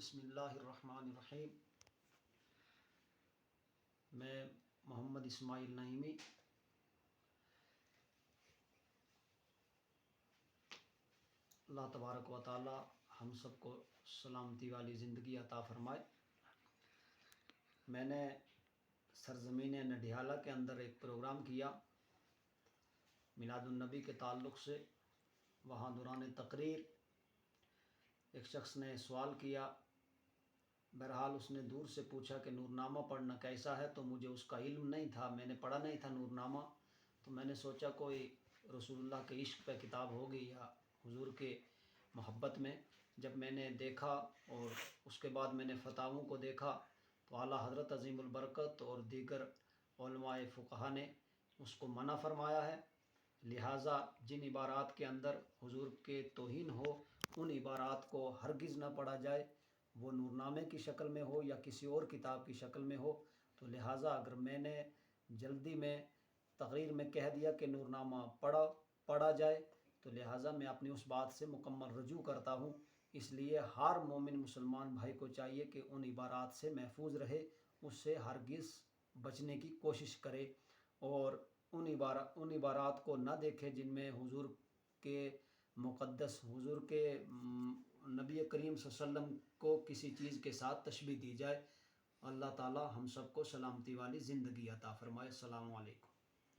بسم اللہ الرحمن الرحیم۔ میں محمد اسماعیل نعیمی اللہ تبارک و تعالی ہم سب کو سلامتی والی زندگی عطا فرمائے۔ میں نے سرزمین نڈیالہ کے اندر ایک پروگرام کیا میلاد النبی کے تعلق سے۔ وہاں دوران تقریر ایک شخص نے سوال کیا، بہرحال اس نے دور سے پوچھا کہ نورنامہ پڑھنا کیسا ہے، تو مجھے اس کا علم نہیں تھا، میں نے پڑھا نہیں تھا نورنامہ، تو میں نے سوچا کوئی رسول اللہ کے عشق پہ کتاب ہوگی یا حضور کے محبت میں۔ جب میں نے دیکھا اور اس کے بعد میں نے فتاووں کو دیکھا تو اعلیٰ حضرت عظیم البرکت اور دیگر علماء فقہا نے اس کو منع فرمایا ہے، لہٰذا جن عبارات کے اندر حضور کے توہین ہو ان عبارات کو ہرگز نہ پڑھا جائے، وہ نورنامے کی شکل میں ہو یا کسی اور کتاب کی شکل میں ہو۔ تو لہٰذا اگر میں نے جلدی میں تقریر میں کہہ دیا کہ نورنامہ پڑھا جائے تو لہٰذا میں اپنی اس بات سے مکمل رجوع کرتا ہوں۔ اس لیے ہر مومن مسلمان بھائی کو چاہیے کہ ان عبارات سے محفوظ رہے، اس سے ہرگز بچنے کی کوشش کرے اور ان عبارات کو نہ دیکھے جن میں حضور کے مقدس، حضور کے نبی کریم صلی اللہ علیہ وسلم کو کسی چیز کے ساتھ تشبیہ دی جائے۔ اللہ تعالی ہم سب کو سلامتی والی زندگی عطا فرمائے۔ السلام علیکم۔